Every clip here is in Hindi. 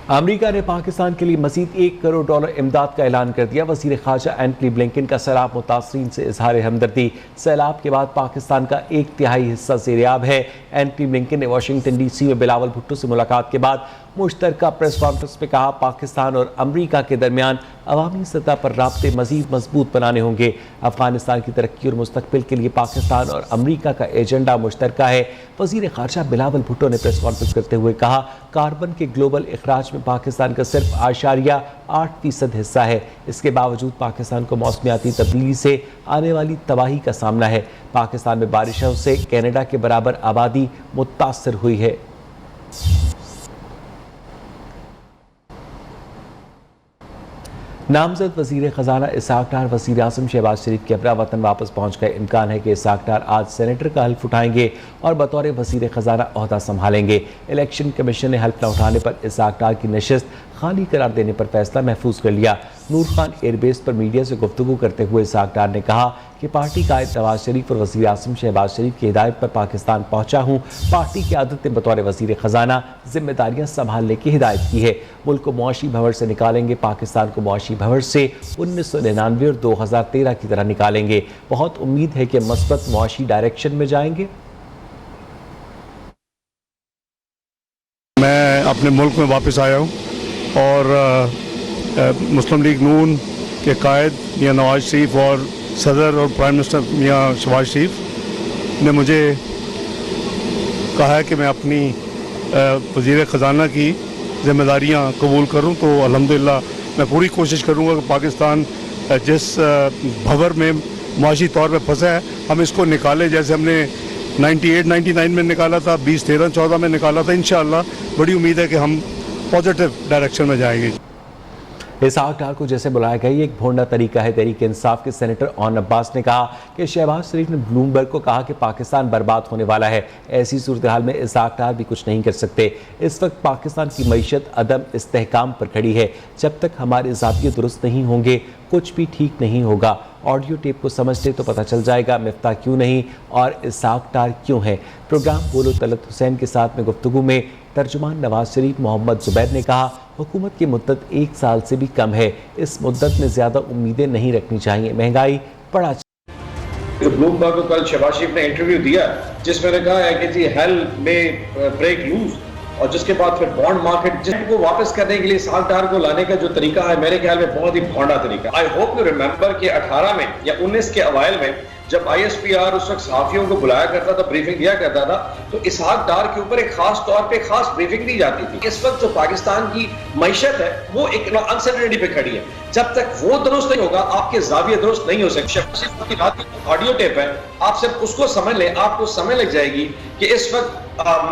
अमेरिका ने पाकिस्तान के लिए मजीद $1 करोड़ इमदाद का ऐलान कर दिया। वज़ीर ख़ारजा एंटनी ब्लिंकन का सैलाब मुतासरीन से इजहार हमदर्दी। सैलाब के बाद पाकिस्तान का 1/3 हिस्सा ज़ेर-ए-आब है। एंटनी ब्लिंकन ने वाशिंगटन DC में बिलावल भुट्टो से मुलाकात के बाद मुश्तरका प्रेस कॉन्फ्रेंस में कहा, पाकिस्तान और अमेरिका के दरमियान अवामी सतह पर राब्ते मजीद मजबूत बनाने होंगे। अफगानिस्तान की तरक्की और मुस्तकबिल के लिए पाकिस्तान और अमेरिका का एजेंडा मुश्तरका है। वज़ीर ख़ारजा बिलावल भुट्टो ने प्रेस कॉन्फ्रेंस करते हुए कहा, कार्बन के ग्लोबल इखराज में पाकिस्तान का सिर्फ 8.8% हिस्सा है। इसके बावजूद पाकिस्तान को मौसमियाती तब्दीली से आने वाली तबाही का सामना है। पाकिस्तान में बारिशों से कनाडा के बराबर आबादी मुतासर हुई है। नामजद वज़ीर ख़जाना इसहाक डार वज़ीर आज़म शहबाज शरीफ के अपना वतन वापस पहुँच गए। इम्कान है कि इसहाक डार आज सेनेटर का हल्फ उठाएंगे और बतौर वज़ीर ख़जाना ओहदा संभालेंगे। इलेक्शन कमीशन ने हल्फ न उठाने पर इसहाक डार की नशिस्त खाली करार देने पर फैसला महफूज कर लिया। नूर खान एयरबेस पर मीडिया से गुफ्तगू करते हुए इसहाक डार ने कहा कि पार्टी कायद नवाज शरीफ और वज़ीर आज़म शहबाज शरीफ की हिदायत पर पाकिस्तान पहुंचा हूं। पार्टी की आदत ने बतौर वज़ीर ख़जाना जिम्मेदारियां संभालने की हिदायत की है। मुल्क को मुआशी भंवर से निकालेंगे। पाकिस्तान को मुआशी भंवर से 1999 और 2013 की तरह निकालेंगे। बहुत उम्मीद है कि मस्बत मुआशी डायरेक्शन में जाएंगे। मैं अपने मुल्क में वापस आया हूँ और मुस्लिम लीग नून के कायद मियां नवाज शरीफ और सदर और प्राइम मिनिस्टर मियां शहबाज शरीफ ने मुझे कहा है कि मैं अपनी वज़ीर ख़जाना की जिम्मेदारियां कबूल करूं। तो अल्हम्दुलिल्लाह मैं पूरी कोशिश करूंगा कि पाकिस्तान जिस भंवर में मुआशी तौर पर फंसा है हम इसको निकालें, जैसे हमने 98-99 में निकाला था, 2013-14 में निकाला था। इंशाअल्लाह बड़ी उम्मीद है कि हम पॉजिटिव डायरेक्शन में जाएंगे। इसहाक डार को जैसे बुलाया गया ये एक भोंडा तरीका है। तहरीक इंसाफ के सेनेटर ओन अब्बास ने कहा कि शहबाज शरीफ ने ब्लूमबर्ग को कहा कि पाकिस्तान बर्बाद होने वाला है। ऐसी सूरत हाल में इसहाक डार भी कुछ नहीं कर सकते। इस वक्त पाकिस्तान की मईशत अदम इस्तेहकाम पर खड़ी है। जब तक हमारे ज़ाविये दुरुस्त नहीं होंगे कुछ भी ठीक नहीं होगा। ऑडियो टेप को समझते तो पता चल जाएगा मिफ्ता क्यों नहीं और इसहाक डार क्यों है। प्रोग्राम बोलो तलत हुसैन के साथ में गुफ्तगू में तर्जुमान नवाज शरीफ मोहम्मद जुबैर ने कहा, हुकूमत की मुद्दत 1 साल से भी कम है। इस मुद्दत में ज़्यादा उम्मीदें नहीं रखनी चाहिए। महंगाई बढ़ा। ब्लूमबर्ग को कल शहबाज शरीफ ने इंटरव्यू दिया जिसमें ने कहा है कि जी हेल में ब्रेक लूज, और जिसके बाद फिर बॉन्ड मार्केट जिसको वापस करने के लिए इसहाक डार को लाने का जो तरीका है मेरे ख्याल में बहुत ही भोंडा तरीका। आई होप यू रिमेंबर कि 18 में या 19 के अवाइल में जब ISPR उस वक्त सहाफियों को बुलाया करता था, ब्रीफिंग दिया करता था, तो इसहाक डार के ऊपर एक खास तौर पे खास ब्रीफिंग दी जाती थी। इस वक्त जो पाकिस्तान की मईशत है वो एक अनसर्टेनिटी पे खड़ी है। जब तक वो दुरुस्त नहीं होगा आपके जाविये दुरुस्त नहीं हो सकते। शहबाज की रात की ऑडियो टेप है, आप सिर्फ उसको समझ ले, आपको समझ लग जाएगी कि इस वक्त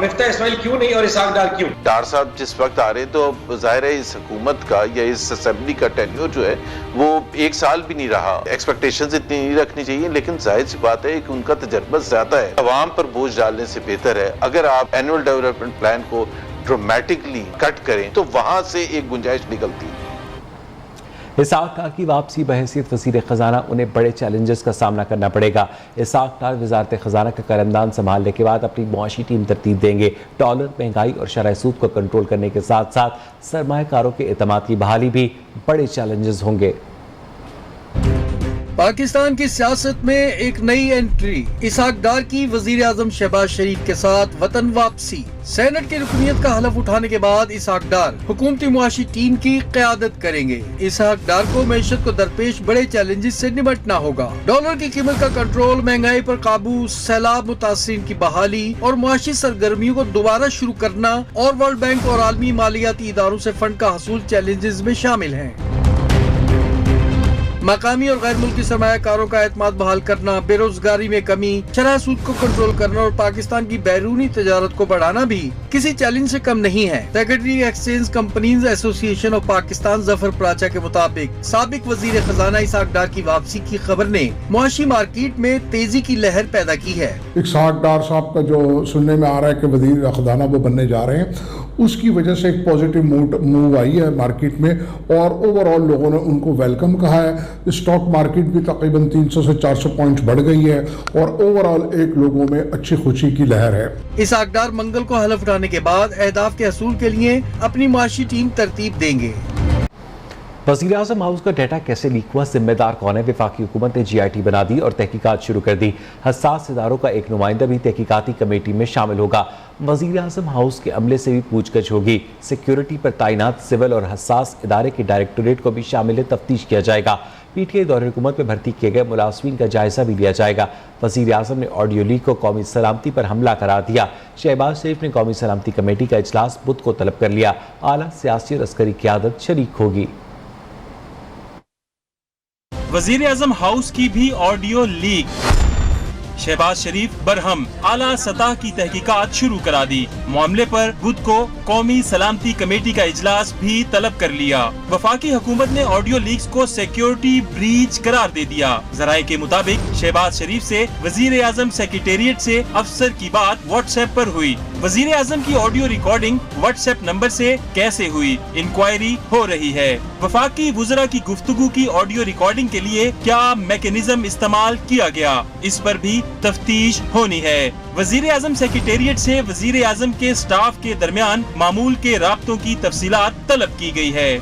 मिफ्ता इस्माइल क्यों नहीं और इसहाक डार क्यों। डार साहब जिस वक्त आ रहे हैं तो जाहिर है इस हुकूमत का या इस असेंबली का टेन्योर जो है वो 1 साल भी नहीं रहा। एक्सपेक्टेशंस इतनी नहीं रखनी चाहिए, लेकिन जाहिर सी बात है कि उनका तजर्बा ज्यादा है। अवाम पर बोझ डालने से बेहतर है अगर आप एनुअल डेवलपमेंट प्लान को ड्रामेटिकली कट करें तो वहां से एक गुंजाइश निकलती है। इसहाक डार की वापसी बहैसियत वज़ीर ख़जाना उन्हें बड़े चैलेंजेस का सामना करना पड़ेगा। इसहाक डार वज़ारत ख़जाना का कलमदान संभालने के बाद अपनी मुआशी टीम तरतीब देंगे। डॉलर, महंगाई और शरह सूद को कंट्रोल करने के साथ साथ सरमायाकारों के एतमाद की बहाली भी बड़े चैलेंजेस होंगे। पाकिस्तान की सियासत में एक नई एंट्री, इसहाक डार की वजीर आजम शहबाज शरीफ के साथ वतन वापसी। सेनेट की रुकनीत का हलफ उठाने के बाद इसहाक डार हुकूमती मुआशी टीम की क़यादत करेंगे। इसहाक डार को मैशत को दरपेश बड़े चैलेंजेस से निपटना होगा। डॉलर की कीमत का कंट्रोल, महंगाई पर काबू, सैलाब मुतासरीन की बहाली और मुआशी सरगर्मियों को दोबारा शुरू करना और वर्ल्ड बैंक और आलमी मालियाती इदारों से फंड का हसूल चैलेंजेस में शामिल है। मकामी और गैर मुल्की सरमायाकारों का एतमाद बहाल करना, बेरोजगारी में कमी, शरह सूद को कंट्रोल करना और पाकिस्तान की बैरूनी तजारत को बढ़ाना भी किसी चैलेंज से कम नहीं है। Secretary exchange companies association of Pakistan Zafar Paracha के मुताबिक साबिक वजीर खजाना इसहाक डार की वापसी की खबर ने मुआशी मार्केट में तेजी की लहर पैदा की है। इसहाक डार साहब का जो सुनने में आ रहा है कि वजीर खजाना वो बनने जा रहे हैं, उसकी वजह से एक पॉजिटिव मूव आई है मार्केट में और ओवरऑल लोगों ने उनको वेलकम कहा है। स्टॉक मार्केट भी तकरीबन 300 से 400 पॉइंट्स बढ़ गई है और ओवरऑल एक लोगों में अच्छी खुशी की लहर है। इसहाक डार मंगल को हलफ उठाने के बाद अहदाफ के हसूल के लिए अपनी मुआशी टीम तरतीब देंगे। वज़ीर-ए-आज़म हाउस का डाटा कैसे लीक हुआ, जिम्मेदार कौन है? वफाकी हुकूमत ने GIT बना दी और तहकीकात शुरू कर दी। हसास इदारों का एक नुमाइंदा भी तहकीकाती कमेटी में शामिल होगा। वज़ीर-ए-आज़म हाउस के अमले से भी पूछगछ होगी। सिक्योरिटी पर तैनात सिविल और हसास इदारे के डायरेक्टोरेट को भी शामिल तफ्तीश किया जाएगा। PTI दौरे हुकूमत में भर्ती किए गए मुलाजमीन का जायजा भी लिया जाएगा। वज़ीर-ए-आज़म ने ऑडियो लीक को कौमी सलामती पर हमला करार दिया। शहबाज शरीफ ने कौमी सलामती कमेटी का इजलास बुध को तलब कर लिया। आला सियासी और अस्करी क़यादत शरीक होगी। वज़ीर-ए-आज़म हाउस की भी ऑडियो लीक। शहबाज शरीफ बरहम, आला सतह की तहकीकात शुरू करा दी। मामले पर बुध को कौमी सलामती कमेटी का इजलास भी तलब कर लिया। वफाकी हुकूमत ने ऑडियो लीक्स को सिक्योरिटी ब्रीच करार दे दिया। जराये के मुताबिक शहबाज शरीफ से वज़ीर-ए-आज़म सेक्रेटेरिएट से अफसर की बात व्हाट्सएप पर हुई। वज़ीर-ए-आज़म की ऑडियो रिकॉर्डिंग व्हाट्सएप नंबर से कैसे हुई, इंक्वायरी हो रही है। वफाकी वुज़रा की गुफ्तगू की ऑडियो रिकॉर्डिंग के लिए क्या मैकेनिज्म इस्तेमाल किया गया, इस पर भी तफ्तीश होनी है। वज़ीर-ए-आज़म सेक्रेटेरिएट से वज़ीर-ए-आज़म के स्टाफ के दरमियान मामूल के राब्तों की तफसीलात तलब की गई है।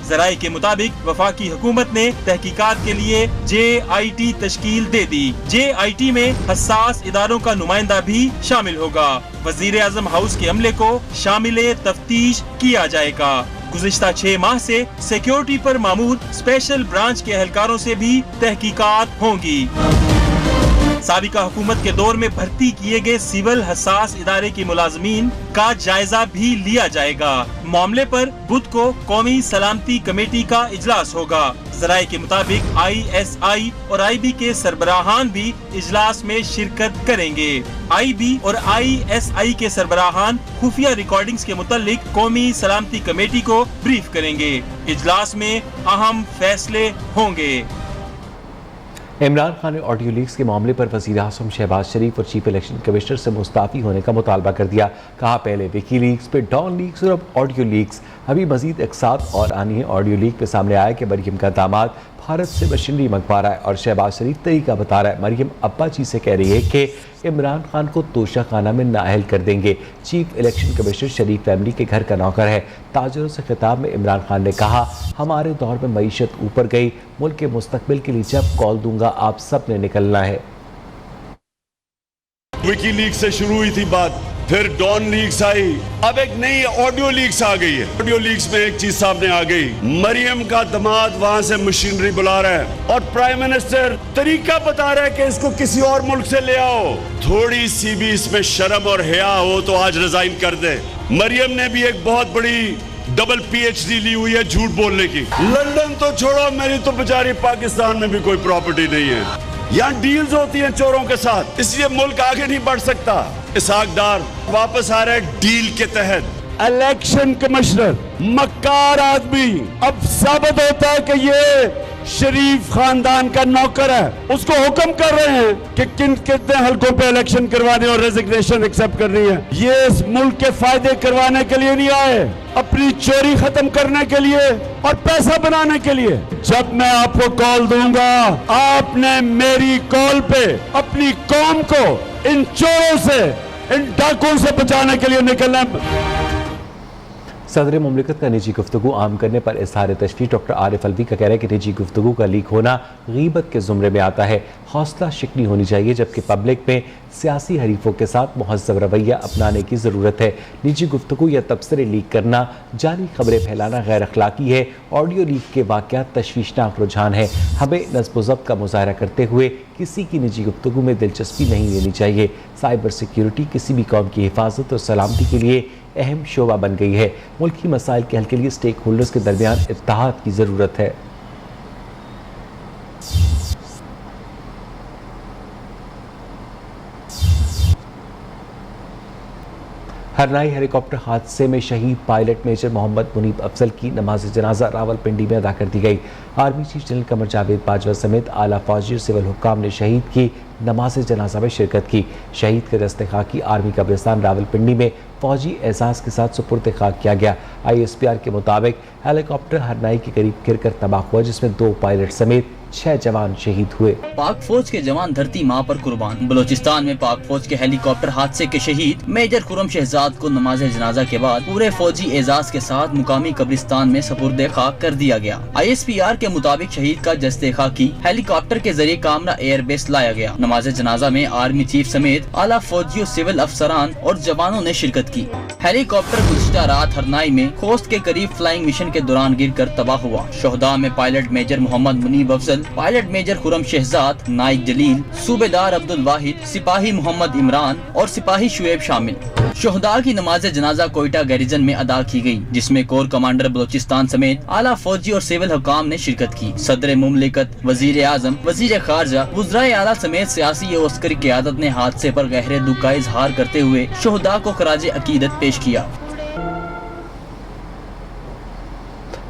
जराये के मुताबिक वफाकी हुकूमत ने तहकीकात के लिए JIT तश्कील दे दी। JIT में हसास इदारों का नुमाइंदा भी शामिल होगा। वज़ीर-ए-आज़म हाउस के अमले को शामिल तफ्तीश किया जाएगा। गुज़िश्ता 6 माह से सिक्योरिटी पर मामूल स्पेशल ब्रांच के एहलकारों से भी तहकीकात होंगी। साबिका हुकूमत के दौर में भर्ती किए गए सिविल हसास इदारे की मुलाजमीन का जायजा भी लिया जाएगा। मामले पर बुध को कौमी सलामती कमेटी का इजलास होगा। जराये के मुताबिक ISI और IB के सरबराहान भी इजलास में शिरकत करेंगे। IB और ISI के सरबराहान खुफिया रिकॉर्डिंग्स के मुतालिक कौमी सलामती कमेटी को ब्रीफ करेंगे। इजलास में अहम फैसले होंगे। इमरान खान ने ऑडियो लीक्स के मामले पर वज़ीर-ए-आज़म शहबाज शरीफ और चीफ इलेक्शन कमिश्नर से मुस्ताफ़ी होने का मुतालबा कर दिया। कहा, पहले विकी लीक्स, फिर डॉन लीक्स और अब ऑडियो लीक्स। अभी मजीद एक साथ और आनी है। ऑडियो लीक पे सामने आया कि मरियम का दामाद भारत से मशीनरी मंगवा रहा है और शहबाज शरीफ तरीका बता रहा है। मरियम अब्बा जी से कह रही है कि इमरान खान को तोशा खाना में नाअहल कर देंगे। चीफ इलेक्शन कमिश्नर शरीफ फैमिली के घर का नौकर है। ताजरों से खिताब में इमरान खान ने कहा, हमारे दौर में मईशत ऊपर गई, मुल्क के मुस्तकबिल के लिए जब कॉल दूंगा आप सब ने निकलना है। विकी लीक से शुरू हुई थी बात, फिर डॉन लीक्स आई, अब एक नई ऑडियो लीक्स आ गई है। ऑडियो लीक्स में एक चीज सामने आ गई, मरियम का दामाद वहां से मशीनरी बुला रहा है और प्राइम मिनिस्टर तरीका बता रहा है कि इसको किसी और मुल्क से ले आओ। थोड़ी सी भी इसमें शर्म और हया हो तो आज रिजाइन कर दे। मरियम ने भी एक बहुत बड़ी डबल PhD ली हुई है झूठ बोलने की। लंदन तो छोड़ो, मेरी तो बेचारी पाकिस्तान में भी कोई प्रॉपर्टी नहीं है। यहाँ डील्स होती हैं चोरों के साथ, इसलिए मुल्क आगे नहीं बढ़ सकता। इसहाक डार वापस आ रहे डील के तहत। इलेक्शन कमिश्नर मक्कार आदमी, अब साबित होता है कि ये शरीफ खानदान का नौकर है। उसको हुक्म कर रहे हैं कि कितने हलकों पे इलेक्शन करवाने और रेजिग्नेशन एक्सेप्ट करनी है। ये इस मुल्क के फायदे करवाने के लिए नहीं आए, अपनी चोरी खत्म करने के लिए और पैसा बनाने के लिए। जब मैं आपको कॉल दूंगा, आपने मेरी कॉल पे अपनी कौम को इन चोरों से, इन डाकुओं से बचाने के लिए निकलना। सदर मुमलिकत का निजी गुफ्तगू आम करने पर इज़हार तशवीश। डॉक्टर आरिफ अलवी का कहना है कि निजी गुफ्तगू का लीक होना गीबत के ज़ुमरे में आता है। हौसला शिकनी होनी चाहिए, जबकि पब्लिक में सियासी हरीफों के साथ मुहज़्ज़ब रवैया अपनाने की ज़रूरत है। निजी गुफ्तगू या तबसरे लीक करना, जाली खबरें फैलाना गैर अखलाकी है। ऑडियो लीक के वाक़यात तशवीशनाक रुझान है। हमें नस्ब व ज़ब्त का मुज़ाहरा करते हुए किसी की निजी गुफ्तगू में दिलचस्पी नहीं लेनी चाहिए। साइबर सिक्योरिटी किसी भी कौम की हिफाजत और सलामती के लिए अहम शोबा बन गई है। मुल्की मसाइल के हल के लिए स्टेक होल्डर्स के दरमियान इत्तेहाद की ज़रूरत है। हरनाई हेलीकॉप्टर हादसे में शहीद पायलट मेजर मोहम्मद मुनीब अफजल की नमाज जनाजा रावलपिंडी में अदा कर दी गई। Army chief general Qamar Javed Bajwa समेत आला फौजी और सिविल हुक्काम ने शहीद की नमाज जनाजा में शिरकत की। शहीद के दस्ते खाकी आर्मी कब्रिस्तान रावलपिंडी में फौजी एजाज के साथ सुपुर्द खाक किया गया। ISPR के मुताबिक हेलीकॉप्टर हरनाई के करीब गिरकर तबाह हुआ, जिसमें 2 पायलट समेत 6 जवान शहीद हुए। पाक फौज के जवान धरती माँ पर कुर्बान। बलोचिस्तान में पाक फौज के हेलीकॉप्टर हादसे के शहीद मेजर खुरम शहजाद को नमाज जनाजा के बाद पूरे फौजी एजाज के साथ मुकामी कब्रिस्तान में सुपुर्द खाक कर दिया गया। ISPR के मुताबिक शहीद का जस्ते खाकी हेलीकॉप्टर के जरिए कामरा एयरबेस लाया गया। नमाज जनाजा में आर्मी चीफ समेत आला फौजियों, सिविल अफसरान और जवानों ने शिरकत की। हेलीकॉप्टर गुज़िश्ता रात हरनाई में खोस्त के करीब फ्लाइंग मिशन के दौरान गिरकर तबाह हुआ। शोहदा में pilot major Mohammad Muneeb Afzal, pilot major Khurram Shahzad, Naik Jalil, Subedar Abdul वाहिद, सिपाही मोहम्मद इमरान और सिपाही शुएब शामिल। शोहदा की नमाज जनाजा कोयटा गैरिजन में अदा की गई, जिसमें कोर कमांडर बलोचिस्तान समेत आला फौजी और सिविल हुकाम ने शिरकत की। सदर मुमलिकत, वजीर आजम, वजीर खारजा, वज़राए आला समेत सियासी और अस्करी क़यादत ने हादसे पर गहरे दुख का इजहार करते हुए शोहदा को खराज अकीदत पेश किया।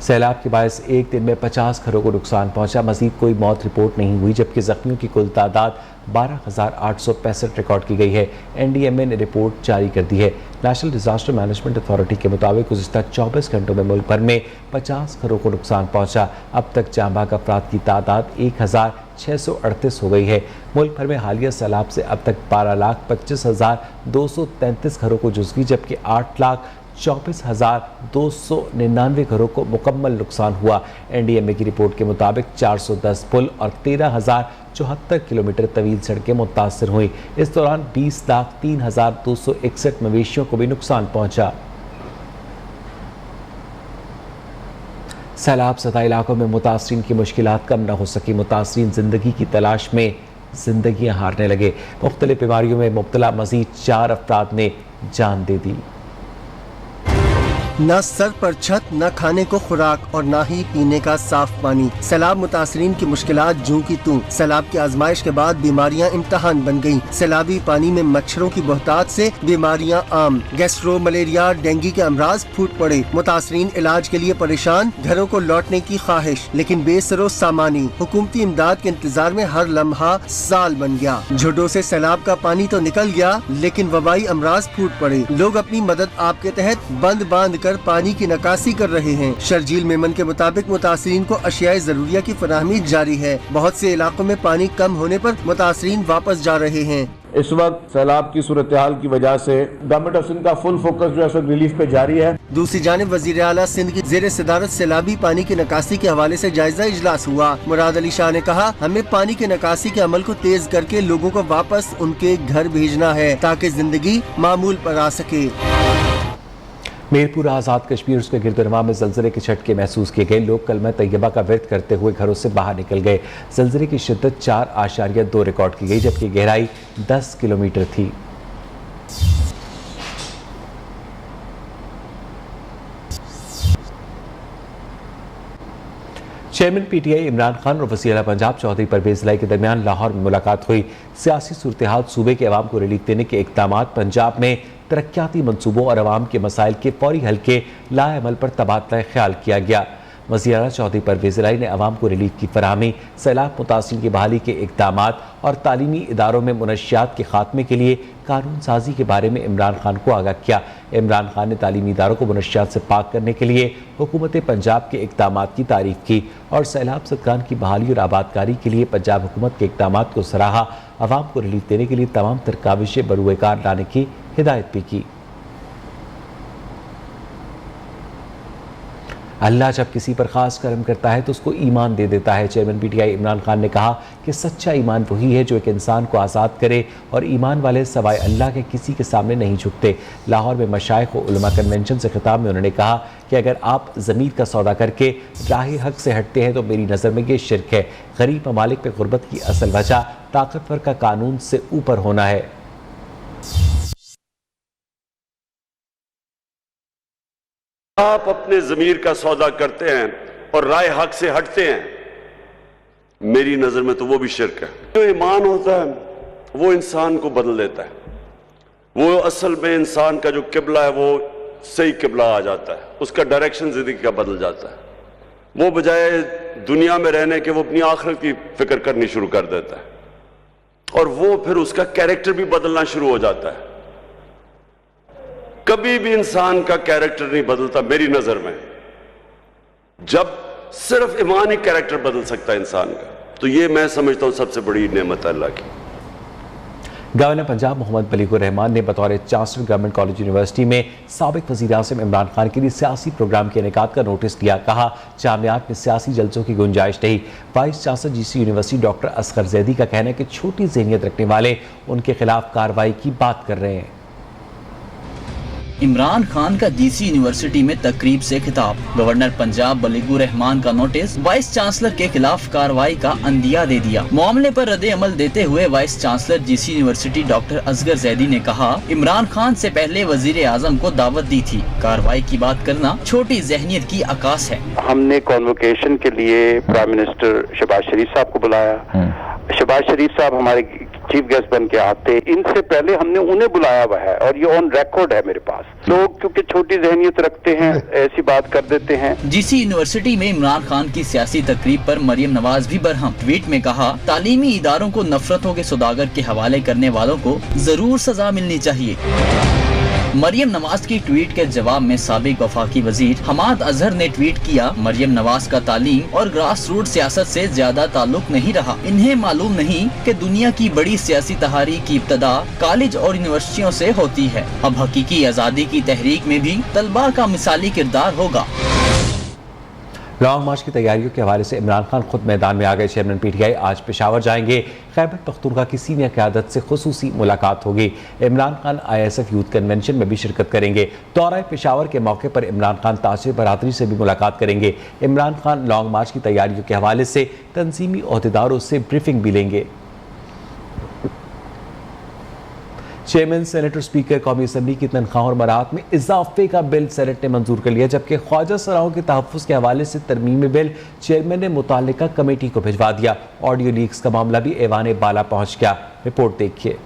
सैलाब के बायस एक दिन में 50 घरों को नुकसान पहुंचा। मजीद कोई मौत रिपोर्ट नहीं हुई, जबकि जख्मियों की कुल तादाद 12,865 रिकॉर्ड की गई है। NDMA ने रिपोर्ट जारी कर दी है। नेशनल डिजास्टर मैनेजमेंट अथॉरिटी के मुताबिक गुज़िश्ता 24 घंटों में मुल्क भर में 50 घरों को नुकसान पहुंचा। अब तक जांबाग अफराद की तादाद 1,638 हो गई है। मुल्क भर में हालिया सैलाब से अब तक 12,25,233 घरों को जुज़वी, जबकि 8,24,299 घरों को मुकम्मल नुकसान हुआ। NDMA की रिपोर्ट के मुताबिक 410 पुल और 13,074 किलोमीटर तवील सड़कें मुतासर हुई। इस दौरान 20,03,261 मवेशियों को भी नुकसान पहुंचा। सैलाब ज़दा इलाकों में मुतासरीन की मुश्किलात कम न हो सकी। मुतासरीन जिंदगी की तलाश में जिंदगियां हारने लगे। मुख्तलिफ बीमारियों में मुब्तला मजीद 4 अफराद ने जान दे दी। न सर पर छत, न खाने को खुराक और न ही पीने का साफ पानी। सैलाब मुतासरीन की मुश्किलात जूं की तूं। सैलाब की आजमाइश के बाद बीमारियां इम्तहान बन गयी। सैलाबी पानी में मच्छरों की बहुतात से बीमारियां आम। गैस्ट्रो, मलेरिया, डेंगू के अमराज फूट पड़े। मुतासरीन इलाज के लिए परेशान, घरों को लौटने की ख्वाहिश, लेकिन बेसरो सामानी। हुकूमती इमदाद के इंतजार में हर लम्हा साल बन गया। झुड्डों से सैलाब का पानी तो निकल गया, लेकिन वबाई अमराज फूट पड़े। लोग अपनी मदद आपके तहत बंद बांध कर पानी की निकासी कर रहे हैं। शर्जील मेमन के मुताबिक मुतासरीन को अशियाए जरूरिया की फराहमी जारी है। बहुत से इलाकों में पानी कम होने पर मुतासरीन वापस जा रहे हैं। इस वक्त सैलाब की सूरत हाल की वजह से गवर्नमेंट ऑफ सिंध का फुल फोकस जो है रिलीफ पे जारी है। दूसरी जानिब वजीर आला सिंध की ज़ेर सदारत सैलाबी पानी की निकासी के हवाले से जायजा इजलास हुआ। मुराद अली शाह ने कहा, हमें पानी की निकासी के अमल को तेज करके लोगों को वापस उनके घर भेजना है ताकि जिंदगी मामूल पर आ सके। मीरपुर आज़ाद कश्मीर उसके गिरदोनवा में ज़लज़ले के झटके महसूस किए गए। लोग कलमा तैयबा का विर्द करते हुए घरों से बाहर निकल गए। ज़लज़ले की शिद्दत 4.2 रिकॉर्ड की गई, जबकि गहराई 10 किलोमीटर थी। चेयरमैन PTI इमरान खान और वज़ीर आला पंजाब चौधरी परवेज़ इलाही के दरमियान लाहौर में मुलाकात हुई। सियासी सूरत हाल, सूबे के अवाम को रिलीफ देने के इक़दामात, पंजाब में तरक्याती मनसूबों और अवाम के मसाइल के फौरी हल के लाएअमल पर तबादला ख्याल किया गया। वज़ीर आला चौधरी परवेज़ इलाही ने अवाम को रिलीफ की फराहमी, सैलाब मुतासिरीन की बहाली के इक़दामात और तालीमी इदारों में मुनशियात के खात्मे के लिए कानून साजी के बारे में इमरान खान को आगाह किया। इमरान खान ने तालीमी इदारों को मुनशियात से पाक करने के लिए हुकूमत पंजाब के इक़दामात की तारीफ़ की और सैलाब ज़दगान की बहाली और आबादकारी के लिए पंजाब हुकूमत के इक़दामात को सराहा। अवाम को रिलीफ देने के लिए तमाम तर काविशें बरूए कार लाने की हिदायत भी की। अल्लाह जब किसी पर ख़ास करम करता है तो उसको ईमान दे देता है। चेयरमैन PTI इमरान खान ने कहा कि सच्चा ईमान वही है जो एक इंसान को आज़ाद करे और ईमान वाले सवाए अल्लाह के किसी के सामने नहीं झुकते। लाहौर में मशाइख व उलमा कन्वेंशन से खिताब में उन्होंने कहा कि अगर आप ज़मीर का सौदा करके राह हक से हटते हैं तो मेरी नज़र में ये शिरक है। गरीब ममालिक पर गुर्बत की असल वजह ताकतवर का कानून से ऊपर होना है। आप अपने ज़मीर का सौदा करते हैं और राय हक से हटते हैं, मेरी नजर में तो वो भी शिर्क है। जो ईमान होता है वो इंसान को बदल देता है। वो असल में इंसान का जो किबला है वो सही किबला आ जाता है, उसका डायरेक्शन जिंदगी का बदल जाता है। वो बजाय दुनिया में रहने के वो अपनी आखिरत की फिक्र करनी शुरू कर देता है और वो फिर उसका कैरेक्टर भी बदलना शुरू हो जाता है। कभी भी इंसान का कैरेक्टर नहीं बदलता मेरी नजर में, जब सिर्फ ईमान ही कैरेक्टर बदल सकता है इंसान का। तो ये मैं समझता हूं सबसे बड़ी नेमत अल्लाह की। गवर्नर पंजाब मोहम्मद बलीगुर रहमान ने बतौर चांसलर गवर्नमेंट कॉलेज यूनिवर्सिटी में साबिक वज़ीर-ए-आज़म इमरान खान के लिए सियासी प्रोग्राम के इनेकाद का नोटिस दिया। कहा, जामियात में सियासी जलसों की गुंजाइश नहीं। Vice chancellor GC university doctor Asghar Zaidi का कहना है कि छोटी ज़हनियत रखने वाले उनके खिलाफ कार्रवाई की बात कर रहे हैं। इमरान खान का GC यूनिवर्सिटी में तकरीब से खिताब। गवर्नर पंजाब बलीगुर रहमान का नोटिस, वाइस चांसलर के खिलाफ कार्रवाई का अंदिया दे दिया। मामले पर रद्द अमल देते हुए vice chancellor GC university doctor Asghar Zaidi ने कहा, इमरान खान से पहले वज़ीर-ए-आज़म को दावत दी थी। कार्रवाई की बात करना छोटी जहनियत की अकास है। हमने कॉन्वोकेशन के लिए प्राइम मिनिस्टर शहबाज शरीफ साहब को बुलाया। शहबाज शरीफ साहब हमारे चीफ गेस्ट बन के आते, इनसे पहले हमने उन्हें बुलाया हुआ है और ये ऑन रिकॉर्ड है मेरे पास। लोग क्योंकि छोटी जहनियत रखते हैं ऐसी बात कर देते हैं। GC यूनिवर्सिटी में इमरान खान की सियासी तकरीब पर मरियम नवाज भी बरहम। ट्वीट में कहा, तालीमी इदारों को नफरतों के सौदागर के हवाले करने वालों को जरूर सजा मिलनी चाहिए। मरियम नवाज की ट्वीट के जवाब में साबिक वफाकी वजीर हमाद अजहर ने ट्वीट किया, मरियम नवाज का तालीम और ग्रास रूट सियासत से ज्यादा ताल्लुक नहीं रहा। इन्हें मालूम नहीं कि दुनिया की बड़ी सियासी तहारीक की इब्तदा कॉलेज और यूनिवर्सिटियों से होती है। अब हकीकी आज़ादी की तहरीक में भी तलबा का मिसाली किरदार होगा। लॉन्ग मार्च की तैयारियों के हवाले से इमरान खान खुद मैदान में आ गए। चेयरमैन PTI आज पेशावर जाएंगे। खैबर पख्तूनख्वा की सीनियर क़यादत से खुसूसी मुलाकात होगी। Imran Khan ISF youth convention में भी शिरकत करेंगे। दौरा पेशावर के मौके पर इमरान खान ताजिर बरादरी से भी मुलाकात करेंगे। इमरान खान लॉन्ग मार्च की तैयारियों के हवाले से तंजीमी ओहदेदारों से ब्रीफिंग भी लेंगे। चेयरमैन, सेनेट और स्पीकर कौमी असम्बली की तनख्वाह और मराहत में इजाफे का बिल सेनेट ने मंजूर कर लिया, जबकि ख्वाजा सराहों के तहफ़्फ़ुज़ के हवाले से तरमीमी बिल चेयरमैन ने मुताल्लिका कमेटी को भिजवा दिया। ऑडियो लीक्स का मामला भी ऐवान बाला पहुंच गया। रिपोर्ट देखिए।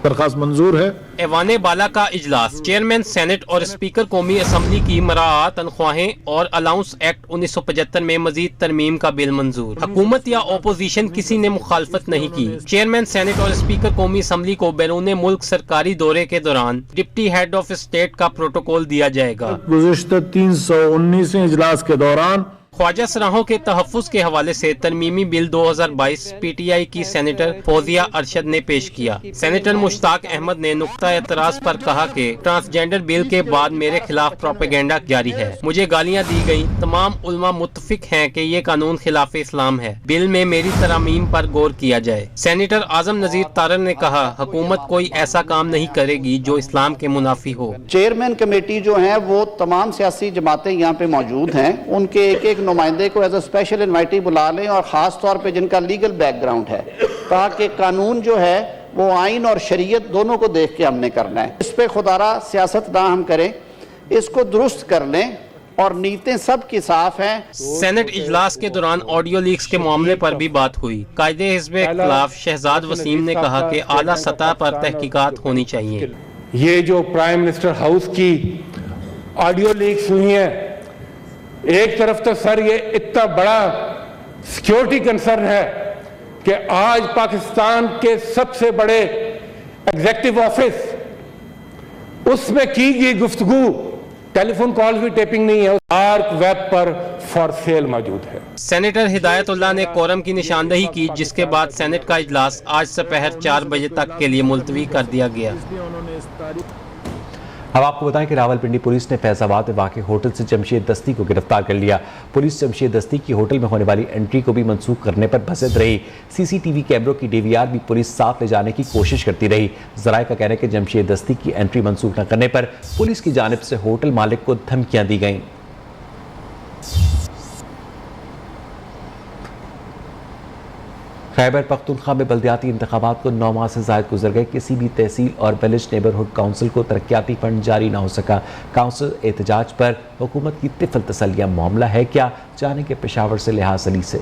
दरखास्त मंजूर है। ऐवान बाला का इजलास, चेयरमैन सेनेट और स्पीकर कौमी असम्बली की मराआत, तनख्वाहें और अलाउंस एक्ट 1975 में मजीद तरमीम का बिल मंजूर। हुकूमत या ओपोजिशन किसी ने मुखालफत नहीं की। चेयरमैन सेनेट और स्पीकर कौमी असम्बली को बैरून मुल्क सरकारी दौरे के दौरान डिप्टी हेड ऑफ स्टेट का प्रोटोकॉल दिया जाएगा। गुज़िश्ता 319वें इजलास के दौरान ख्वाजा सराहों के तहफ़्फ़ुज़ के हवाले से तरमीमी बिल 2022 PTI की सेनेटर फौजिया अरशद ने पेश किया। सेनेटर मुश्ताक अहमद ने नुक्ता एतराज़ पर कहा कि ट्रांसजेंडर बिल के बाद मेरे खिलाफ प्रोपेगेंडा जारी है, मुझे गालियां दी गई। तमाम उलमा मुत्तफिक हैं कि ये कानून खिलाफ इस्लाम है। बिल में मेरी तरमीम पर गौर किया जाए। सेनेटर आजम नजीर तारर ने कहा, हुकूमत कोई ऐसा काम नहीं करेगी जो इस्लाम के मुनाफी हो। चेयरमैन कमेटी जो है वो तमाम सियासी जमातें यहाँ पे मौजूद हैं, उनके एक एक नुमाइंदे को एज अ स्पेशल इन्वाइटी बुला लें और ख़ास तौर पे जिनका लीगल बैकग्राउंड है, ताकि कानून जो है वो आइन और शरीयत दोनों को देख के हमने करना है। इस पे खुदारा सियासत ना हम करें, इसको दुरुस्त कर लें और नीयतें सब की साफ हैं। सेनेट इजलास के दौरान ऑडियो लीक्स के मामले पर भी बात हुई। कायदे हिज़्ब खिलाफ शहजाद वसीम ने कहा कि आला सतह पर तहकीकात होनी चाहिए। ये जो प्राइम मिनिस्टर हाउस की ऑडियो लीक्स हुई हैं, एक तरफ तो सर ये इतना बड़ा सिक्योरिटी कंसर्न है कि आज पाकिस्तान के सबसे बड़े एग्जीक्यूटिव ऑफिस उसमें की गई गुफ्तगू, टेलीफोन कॉल भी टेपिंग नहीं है, डार्क वेब पर फॉर सेल मौजूद है। सेनेटर हिदायतुल्लाह ने कोरम की निशानदही की, जिसके बाद सेनेट का इजलास आज दोपहर 4 बजे तक के लिए मुलतवी कर दिया गया। अब आपको बताएं कि रावलपिंडी पुलिस ने फैजाबाद में वाक़ होटल से जमशेद दस्ती को गिरफ्तार कर लिया। पुलिस जमशेद दस्ती की होटल में होने वाली एंट्री को भी मनसूख करने पर भसद रही। CCTV कैमरों की DVR भी पुलिस साथ ले जाने की कोशिश करती रही। ज़राए का कहना है कि जमशेद दस्ती की एंट्री मनसूख न करने पर पुलिस की जानिब से होटल मालिक को धमकियां दी गईं। खैबर पख्तूनख्वा में बल्दियाती इंतखाबात को 9 माह से ज़ायद गुजर गए। किसी भी तहसील और विलेज नेबरहुड काउंसिल को तरक्याती फंड जारी ना हो सका। काउंसिल एहतजाज पर हुकूमत की तिफल तसलिया, मामला है क्या? जाने के पेशावर से लिहाज अली से।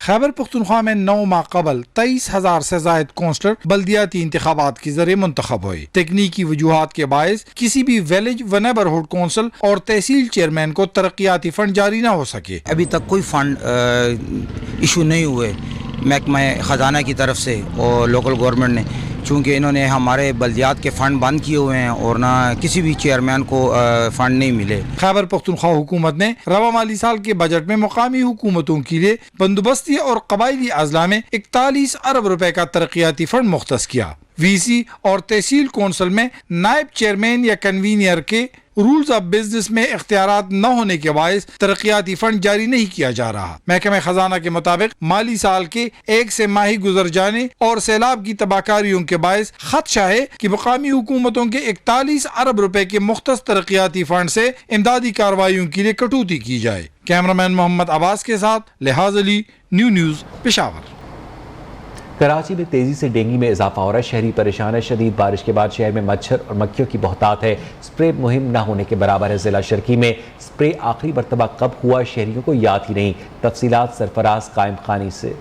खैबर पख्तूनख्वा में 9 माह कबल 23,000 से जायद कौंसलर बल्दियाती इंतखाबात के जरिए मुंतखब हुए। तकनीकी वजूहात के बायस किसी भी विलेज व नेबरहुड कौंसिल और तहसील चेयरमैन को तरक्याती फंड जारी न हो सके। अभी तक कोई फंड इशू नहीं हुए महकमा ख़जाना की तरफ से और लोकल गवर्नमेंट ने, चूँकि इन्होंने हमारे बल्दियात के फ़ंड बंद किए हुए हैं और ना किसी भी चेयरमैन को फ़ंड नहीं मिले। खैबर पख्तूनख्वा हुकूमत ने रवा माली साल के बजट में मुकामी हुकूमतों के लिए बंदोबस्ती और कबायली अजला में 41 अरब रुपए का तरक्याती फंड मुख्तस किया। VC और तहसील कौंसिल में नायब चेयरमैन या कन्वीनियर के रूल्स ऑफ बिजनेस में इख्तियारात न होने के बायस तरक्याती फंड जारी नहीं किया जा रहा। महकमा खजाना के मुताबिक माली साल के 1 से माही गुजर जाने और सैलाब की तबाहकारियों के बायस खदशा है कि मुकामी हुकूमतों के 41 अरब रुपए के मुख्तस तरक्याती फंड से इमदादी कार्रवाइयों के लिए कटौती की जाए। कैमरामैन मोहम्मद अब्बास के साथ लिहाज अली, न्यू न्यूज़, पेशावर। कराची में तेजी से डेंगू में इजाफा हो रहा है। शहरी परेशान है। शदीद बारिश के बाद शहर में मच्छर और मक्खियों की बहुतात है। स्प्रे मुहिम न होने के बराबर है। जिला शर्की में स्प्रे आखिरी मरतबा कब हुआ शहरियों को याद ही नहीं। तफसीलात सरफराज कायम खानी से।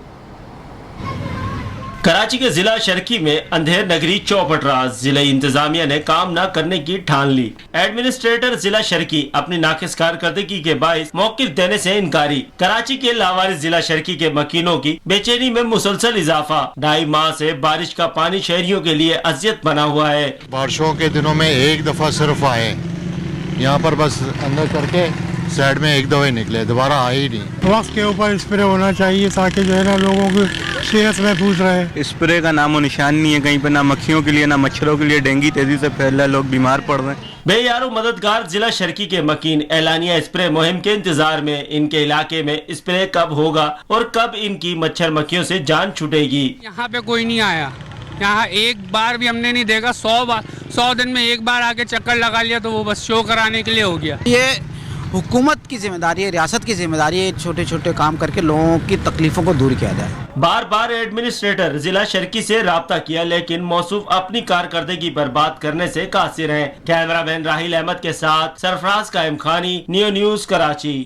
कराची के जिला शर्की में अंधेर नगरी चौपट राज जिला इंतजामिया ने काम न करने की ठान ली। एडमिनिस्ट्रेटर जिला शर्की अपनी नाकिस कारकर्दगी के बायस मौक़िफ़ देने से इनकारी। कराची के लावारिस जिला शर्की के मकीनों की बेचैनी में मुसलसल इजाफा। 2.5 माह से बारिश का पानी शहरियों के लिए अजियत बना हुआ है। बारिशों के दिनों में एक दफा सिर्फ आए यहाँ पर, बस अंदर करके साइड में एक दफा ही निकले, दोबारा आए ही नहीं। वक्त के ऊपर स्प्रे होना चाहिए ताकि जो है ना लोगों की सेहत महफूज रहे। स्प्रे का नामो निशान नहीं है कहीं पर, ना मक्खियों के लिए ना मच्छरों के लिए। डेंगू तेजी से फैल रहा है, लोग बीमार पड़ रहे हैं। बेयारो मददगार जिला शर्की के मकीन एलानिया स्प्रे मुहिम के इंतजार में। इनके इलाके में स्प्रे कब होगा और कब इनकी मच्छर मक्खियों से जान छूटेगी। यहाँ पे कोई नहीं आया, यहाँ एक बार भी हमने नहीं देखा। 100 दिन में एक बार आके चक्कर लगा लिया तो वो बस शो कराने के लिए हो गया। ये हुकूमत की जिम्मेदारी है, रियासत की जिम्मेदारी है, छोटे छोटे काम करके लोगों की तकलीफों को दूर किया जाए। बार बार एडमिनिस्ट्रेटर जिला शर्की से राब्ता किया लेकिन मौसूफ अपनी कारकर्दगी पर बात करने से कासिर हैं। कैमरामैन राहिल अहमद के साथ सरफराज कायम खानी, न्यू न्यूज़ कराची।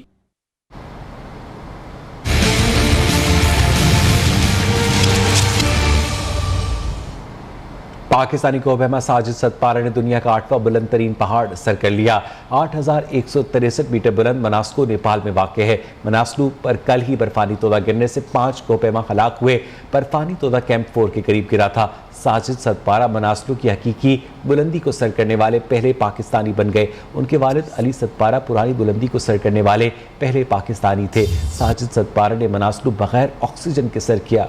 पाकिस्तानी कोहबहमा साजिद सतपारा ने दुनिया का 8वां बुलंद तरीन पहाड़ सर कर लिया। 8,163 मीटर बुलंद मनास्लू नेपाल में वाक़ है। मनास्लू पर कल ही बर्फानी तोदा गिरने से 5 कोहबहमा हलाक हुए। बर्फानी तोदा कैंप 4 के करीब गिरा था। साजिद सतपारा मनास्लू की हकीकी बुलंदी को सर करने वाले पहले पाकिस्तानी बन गए। उनके वालिद अली सतपारा पुरानी बुलंदी को सर करने वाले पहले पाकिस्तानी थे। साजिद सतपारा ने मनास्लू बगैर ऑक्सीजन के सर किया।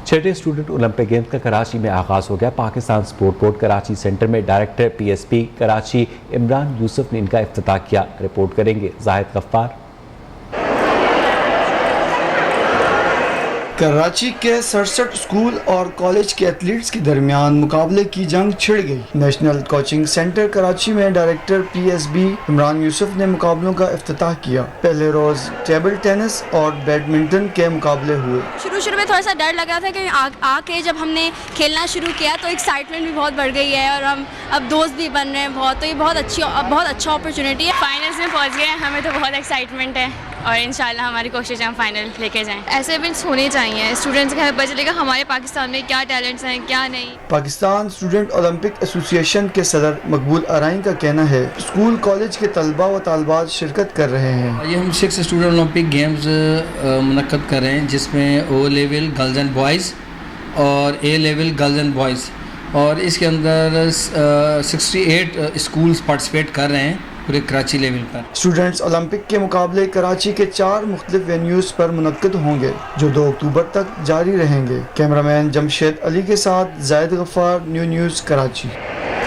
6ठे स्टूडेंट ओलंपिक गेम्स का कराची में आगाज़ हो गया। Pakistan sport board Karachi centre में डायरेक्टर PSP कराची इमरान यूसुफ ने इनका इफ्तिताह किया। रिपोर्ट करेंगे जाहिद गफ्फार। कराची के 67 स्कूल और कॉलेज के एथलीट्स के दरमियान मुकाबले की जंग छिड़ गई। नेशनल कोचिंग सेंटर कराची में डायरेक्टर PSB इमरान यूसुफ ने मुकाबलों का इफ्तिताह किया। पहले रोज टेबल टेनिस और बैडमिंटन के मुकाबले हुए। शुरू में थोड़ा सा डर लगा था कि आके जब हमने खेलना शुरू किया तो एक्साइटमेंट भी बहुत बढ़ गई है और हम अब दोस्त भी बन रहे हैं बहुत, तो ये बहुत अच्छा अपॉर्चुनिटी है। फाइनल्स में पहुंच गए, हमें तो बहुत एक्साइटमेंट है और इंशाल्लाह हमारी कोशिश है हम फाइनल लेके जाएं। ऐसे इवेंट्स होने चाहिए, स्टूडेंट्स को पता चलेगा हमारे पाकिस्तान में क्या टैलेंट्स हैं क्या नहीं। पाकिस्तान स्टूडेंट ओलंपिक एसोसिएशन के सदर मकबूल अराइन का कहना है स्कूल कॉलेज के तलबा व तालबात शिरकत कर रहे हैं। ये हम 6 स्टूडेंट ओलंपिक गेम्स मुनक्कद कर रहे हैं जिसमें O level girls and boys और A level girls and boys, और इसके अंदर 68 स्कूल्स पार्टिसिपेट कर रहे हैं पूरे कराची लेवल पर। स्टूडेंट्स ओलंपिक के मुकाबले कराची के 4 मुख्तलिफ वेन्यूज़ पर मुनक्किद होंगे जो 2 अक्टूबर तक जारी रहेंगे। कैमरामैन जमशेद अली के साथ जाहिद गफ्फार, न्यू न्यूज़ कराची।